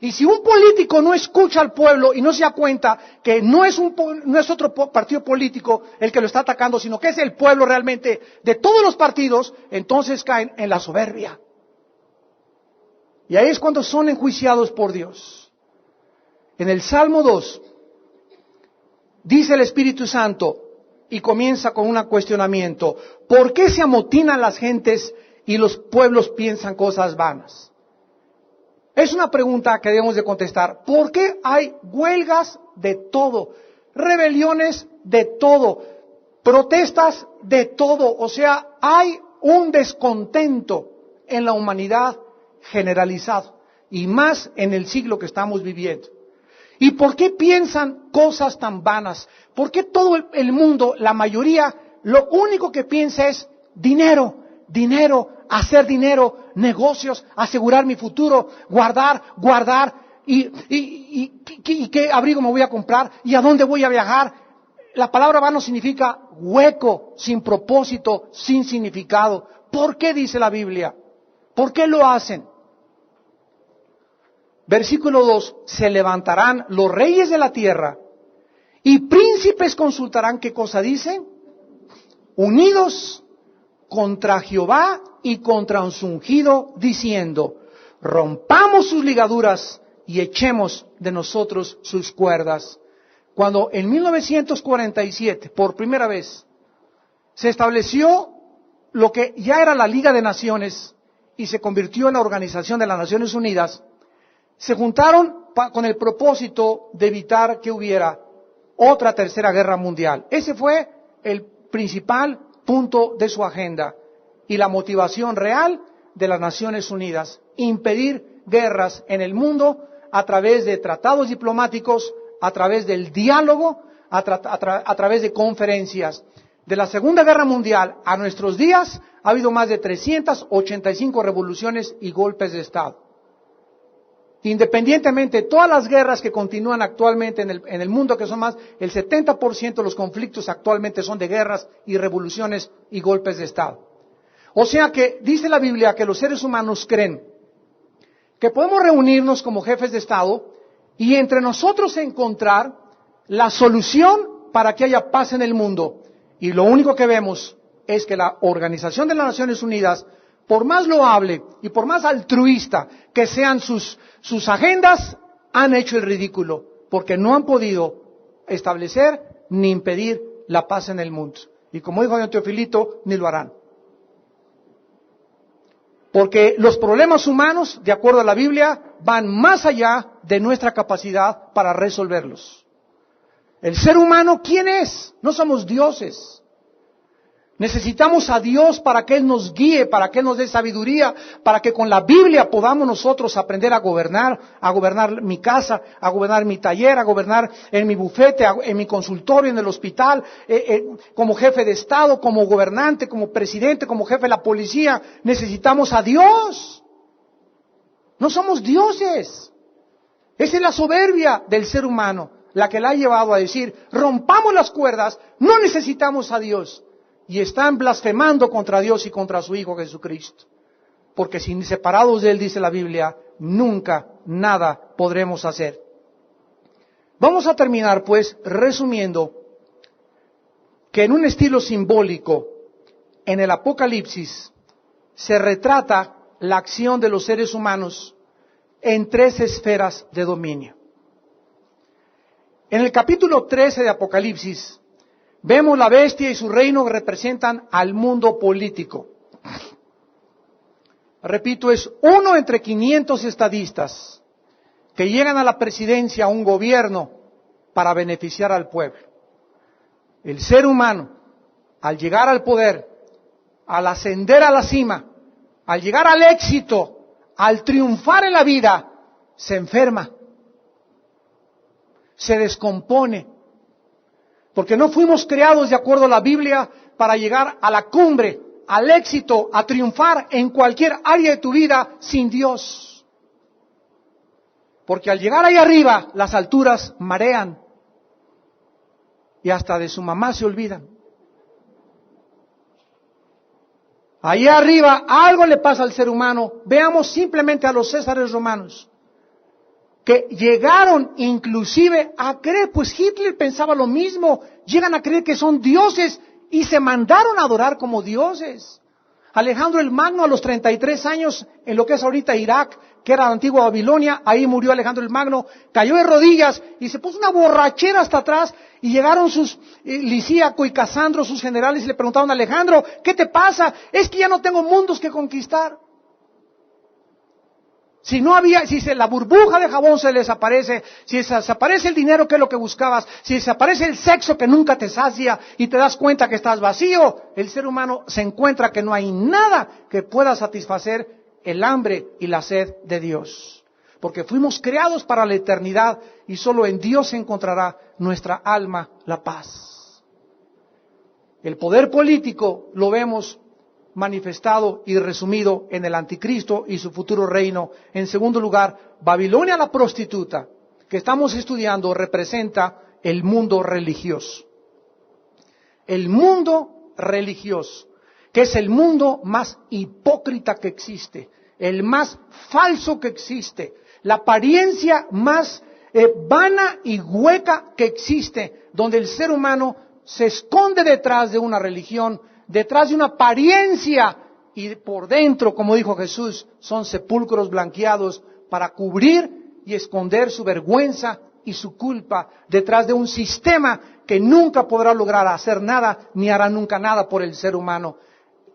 Y si un político no escucha al pueblo y no se da cuenta que no es otro partido político el que lo está atacando, sino que es el pueblo realmente de todos los partidos, entonces caen en la soberbia. Y ahí es cuando son enjuiciados por Dios. En el Salmo 2, dice el Espíritu Santo, y comienza con un cuestionamiento: ¿por qué se amotinan las gentes y los pueblos piensan cosas vanas? Es una pregunta que debemos de contestar. ¿Por qué hay huelgas de todo? Rebeliones de todo. Protestas de todo. O sea, hay un descontento en la humanidad generalizado. Y más en el siglo que estamos viviendo. ¿Y por qué piensan cosas tan vanas? ¿Por qué todo el mundo, la mayoría, lo único que piensa es dinero, dinero, hacer dinero, negocios, asegurar mi futuro, guardar, y qué abrigo me voy a comprar, y a dónde voy a viajar? La palabra vano significa hueco, sin propósito, sin significado. ¿Por qué dice la Biblia? ¿Por qué lo hacen? Versículo 2, se levantarán los reyes de la tierra y príncipes consultarán, ¿qué cosa dicen? Unidos contra Jehová y contra su ungido, diciendo, rompamos sus ligaduras y echemos de nosotros sus cuerdas. Cuando en 1947, por primera vez, se estableció lo que ya era la Liga de Naciones y se convirtió en la Organización de las Naciones Unidas, se juntaron con el propósito de evitar que hubiera otra tercera guerra mundial. Ese fue el principal punto de su agenda y la motivación real de las Naciones Unidas: impedir guerras en el mundo a través de tratados diplomáticos, a través del diálogo, a través de conferencias. De la Segunda Guerra Mundial a nuestros días ha habido más de 385 revoluciones y golpes de Estado. Independientemente de todas las guerras que continúan actualmente en el mundo, que son más, el 70% de los conflictos actualmente son de guerras y revoluciones y golpes de Estado. O sea que dice la Biblia que los seres humanos creen que podemos reunirnos como jefes de Estado y entre nosotros encontrar la solución para que haya paz en el mundo. Y lo único que vemos es que la Organización de las Naciones Unidas, por más loable y por más altruista que sean sus agendas, han hecho el ridículo, porque no han podido establecer ni impedir la paz en el mundo. Y como dijo don Teofilito, ni lo harán. Porque los problemas humanos, de acuerdo a la Biblia, van más allá de nuestra capacidad para resolverlos. El ser humano, ¿quién es? No somos dioses. Necesitamos a Dios para que Él nos guíe, para que Él nos dé sabiduría, para que con la Biblia podamos nosotros aprender a gobernar mi casa, a gobernar mi taller, a gobernar en mi bufete, en mi consultorio, en el hospital, como jefe de Estado, como gobernante, como presidente, como jefe de la policía. Necesitamos a Dios. No somos dioses. Esa es la soberbia del ser humano, la que la ha llevado a decir, rompamos las cuerdas, no necesitamos a Dios. Y están blasfemando contra Dios y contra su Hijo Jesucristo. Porque sin separados de Él, dice la Biblia, nunca nada podremos hacer. Vamos a terminar, pues, resumiendo que en un estilo simbólico, en el Apocalipsis, se retrata la acción de los seres humanos en 3 esferas de dominio. En el capítulo 13 de Apocalipsis, vemos la bestia y su reino que representan al mundo político. Repito, es uno entre 500 estadistas que llegan a la presidencia, a un gobierno, para beneficiar al pueblo. El ser humano, al llegar al poder, al ascender a la cima, al llegar al éxito, al triunfar en la vida, se enferma, se descompone, porque no fuimos creados de acuerdo a la Biblia para llegar a la cumbre, al éxito, a triunfar en cualquier área de tu vida sin Dios. Porque al llegar ahí arriba, las alturas marean y hasta de su mamá se olvidan. Ahí arriba algo le pasa al ser humano. Veamos simplemente a los césares romanos, que llegaron inclusive a creer, pues Hitler pensaba lo mismo, llegan a creer que son dioses y se mandaron a adorar como dioses. Alejandro el Magno a los 33 años, en lo que es ahorita Irak, que era la antigua Babilonia, ahí murió Alejandro el Magno, cayó de rodillas y se puso una borrachera hasta atrás y llegaron sus Lisíaco y Casandro, sus generales, y le preguntaron a Alejandro, ¿qué te pasa? Es que ya no tengo mundos que conquistar. Si la burbuja de jabón se desaparece, si desaparece el dinero que es lo que buscabas, si desaparece el sexo que nunca te sacia y te das cuenta que estás vacío, el ser humano se encuentra que no hay nada que pueda satisfacer el hambre y la sed de Dios. Porque fuimos creados para la eternidad y solo en Dios se encontrará nuestra alma la paz. El poder político lo vemos manifestado y resumido en el anticristo y su futuro reino. En segundo lugar, Babilonia la prostituta, que estamos estudiando, representa el mundo religioso. El mundo religioso, que es el mundo más hipócrita que existe, el más falso que existe, la apariencia más vana y hueca que existe, donde el ser humano se esconde detrás de una religión, detrás de una apariencia, y por dentro, como dijo Jesús, son sepulcros blanqueados para cubrir y esconder su vergüenza y su culpa detrás de un sistema que nunca podrá lograr hacer nada, ni hará nunca nada por el ser humano.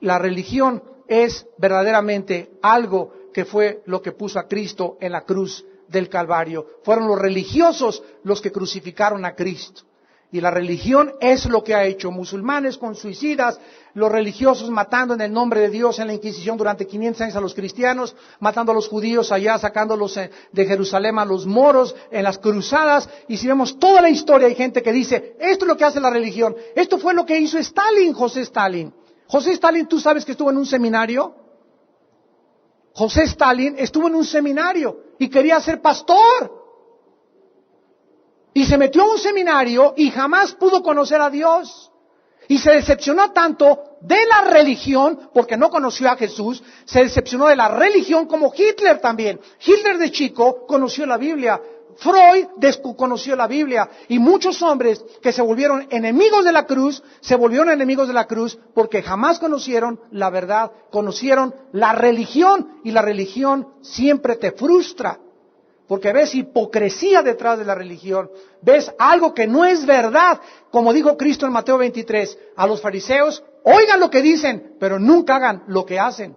La religión es verdaderamente algo que fue lo que puso a Cristo en la cruz del Calvario. Fueron los religiosos los que crucificaron a Cristo. Y la religión es lo que ha hecho. Musulmanes con suicidas, los religiosos matando en el nombre de Dios en la Inquisición durante 500 años a los cristianos, matando a los judíos allá, sacándolos de Jerusalén a los moros en las cruzadas. Y si vemos toda la historia, hay gente que dice, esto es lo que hace la religión. Esto fue lo que hizo Stalin, José Stalin. José Stalin, ¿tú sabes que estuvo en un seminario? José Stalin estuvo en un seminario y quería ser pastor. Y se metió a un seminario y jamás pudo conocer a Dios. Y se decepcionó tanto de la religión, porque no conoció a Jesús, se decepcionó de la religión como Hitler también. Hitler de chico conoció la Biblia, Freud conoció la Biblia, y muchos hombres que se volvieron enemigos de la cruz, se volvieron enemigos de la cruz porque jamás conocieron la verdad, conocieron la religión, y la religión siempre te frustra. Porque ves hipocresía detrás de la religión, ves algo que no es verdad, como dijo Cristo en Mateo 23, a los fariseos, oigan lo que dicen, pero nunca hagan lo que hacen.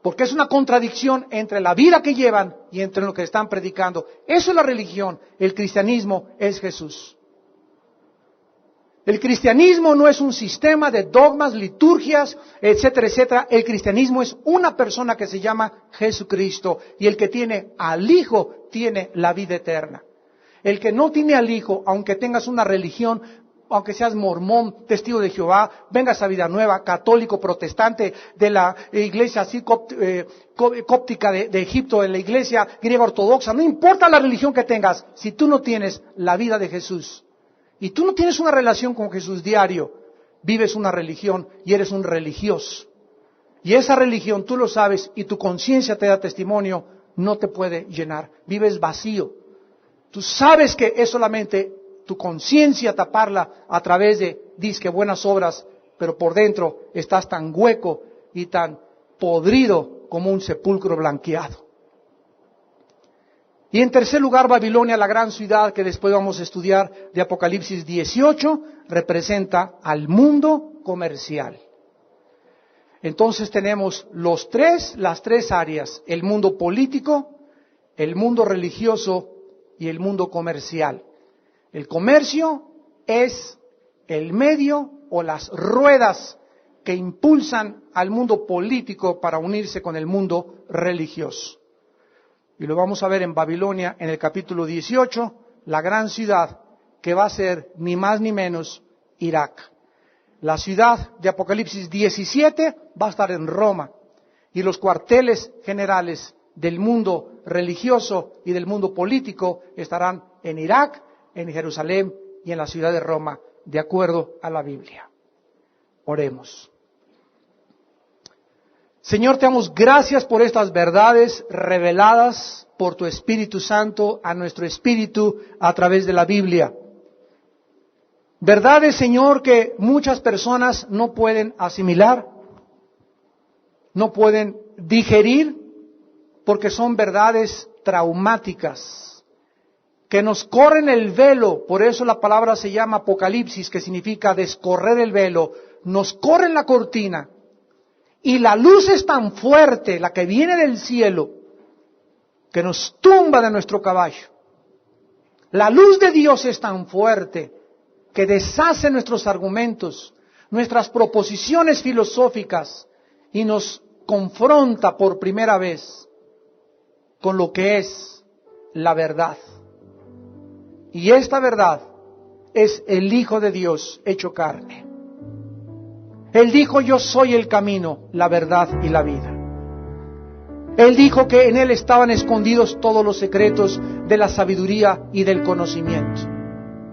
Porque es una contradicción entre la vida que llevan y entre lo que están predicando. Eso es la religión, el cristianismo es Jesús. El cristianismo no es un sistema de dogmas, liturgias, etcétera, etcétera. El cristianismo es una persona que se llama Jesucristo. Y el que tiene al Hijo tiene la vida eterna. El que no tiene al Hijo, aunque tengas una religión, aunque seas mormón, testigo de Jehová, vengas a Vida Nueva, católico, protestante, de la iglesia así cóptica de Egipto, de la iglesia griega ortodoxa, no importa la religión que tengas, si tú no tienes la vida de Jesús, y tú no tienes una relación con Jesús diario, vives una religión y eres un religioso. Y esa religión, tú lo sabes, y tu conciencia te da testimonio, no te puede llenar. Vives vacío. Tú sabes que es solamente tu conciencia taparla a través de, disque buenas obras, pero por dentro estás tan hueco y tan podrido como un sepulcro blanqueado. Y en tercer lugar, Babilonia, la gran ciudad que después vamos a estudiar de Apocalipsis 18, representa al mundo comercial. Entonces tenemos las tres áreas: el mundo político, el mundo religioso y el mundo comercial. El comercio es el medio o las ruedas que impulsan al mundo político para unirse con el mundo religioso. Y lo vamos a ver en Babilonia, en el capítulo 18, la gran ciudad que va a ser ni más ni menos Irak. La ciudad de Apocalipsis 17 va a estar en Roma, y los cuarteles generales del mundo religioso y del mundo político estarán en Irak, en Jerusalén y en la ciudad de Roma, de acuerdo a la Biblia. Oremos. Señor, te damos gracias por estas verdades reveladas por tu Espíritu Santo a nuestro espíritu a través de la Biblia. Verdades, Señor, que muchas personas no pueden asimilar, no pueden digerir, porque son verdades traumáticas, que nos corren el velo. Por eso la palabra se llama Apocalipsis, que significa descorrer el velo. Nos corren la cortina, y la luz es tan fuerte, la que viene del cielo, que nos tumba de nuestro caballo. La luz de Dios es tan fuerte que deshace nuestros argumentos, nuestras proposiciones filosóficas, y nos confronta por primera vez con lo que es la verdad. Y esta verdad es el Hijo de Dios hecho carne. Él dijo: yo soy el camino, la verdad y la vida. Él dijo que en Él estaban escondidos todos los secretos de la sabiduría y del conocimiento.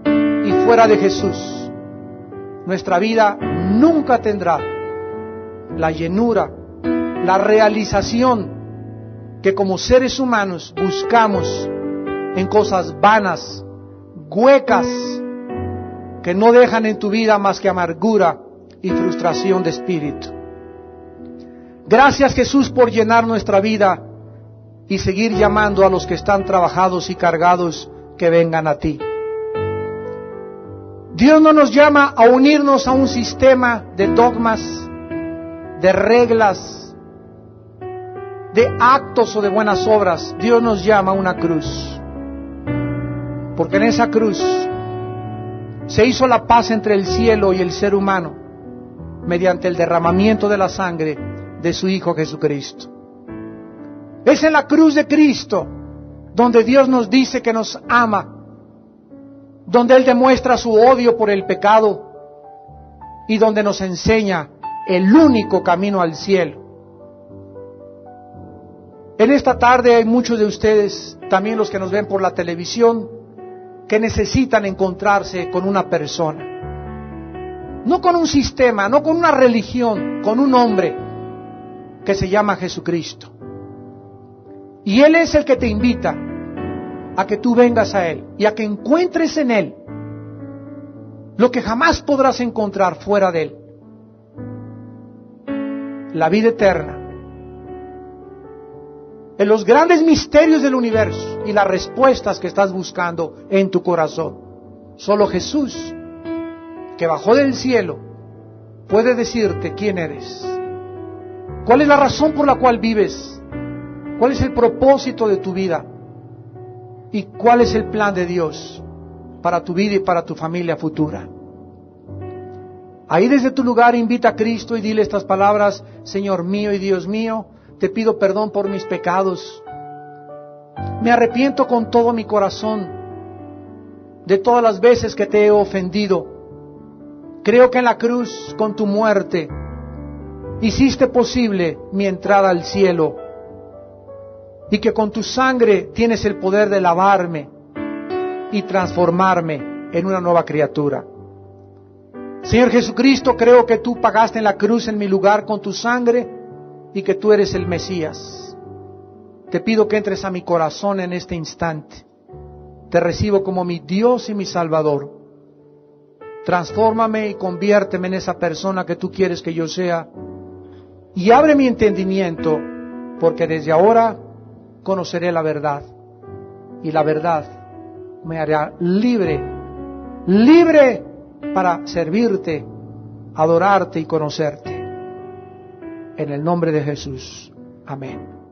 Y fuera de Jesús, nuestra vida nunca tendrá la llenura, la realización que como seres humanos buscamos en cosas vanas, huecas, que no dejan en tu vida más que amargura y frustración de espíritu. Gracias, Jesús, por llenar nuestra vida y seguir llamando a los que están trabajados y cargados que vengan a ti. Dios no nos llama a unirnos a un sistema de dogmas, de reglas, de actos o de buenas obras. Dios nos llama a una cruz, porque en esa cruz se hizo la paz entre el cielo y el ser humano mediante el derramamiento de la sangre de su Hijo Jesucristo. Es en la cruz de Cristo donde Dios nos dice que nos ama, donde Él demuestra su odio por el pecado y donde nos enseña el único camino al cielo. En esta tarde hay muchos de ustedes, también los que nos ven por la televisión, que necesitan encontrarse con una persona. No con un sistema, no con una religión, con un hombre que se llama Jesucristo. Y Él es el que te invita a que tú vengas a Él y a que encuentres en Él lo que jamás podrás encontrar fuera de Él: la vida eterna, en los grandes misterios del universo y las respuestas que estás buscando en tu corazón. Solo Jesús, que bajó del cielo, puede decirte quién eres, cuál es la razón por la cual vives, cuál es el propósito de tu vida y cuál es el plan de Dios para tu vida y para tu familia futura. Ahí desde tu lugar invita a Cristo y dile estas palabras: Señor mío y Dios mío, te pido perdón por mis pecados. Me arrepiento con todo mi corazón de todas las veces que te he ofendido. Creo que en la cruz, con tu muerte, hiciste posible mi entrada al cielo, y que con tu sangre tienes el poder de lavarme y transformarme en una nueva criatura. Señor Jesucristo, creo que tú pagaste en la cruz en mi lugar con tu sangre y que tú eres el Mesías. Te pido que entres a mi corazón en este instante. Te recibo como mi Dios y mi Salvador. Transfórmame y conviérteme en esa persona que tú quieres que yo sea. Y abre mi entendimiento, porque desde ahora conoceré la verdad. Y la verdad me hará libre, libre para servirte, adorarte y conocerte. en el nombre de Jesús. Amén.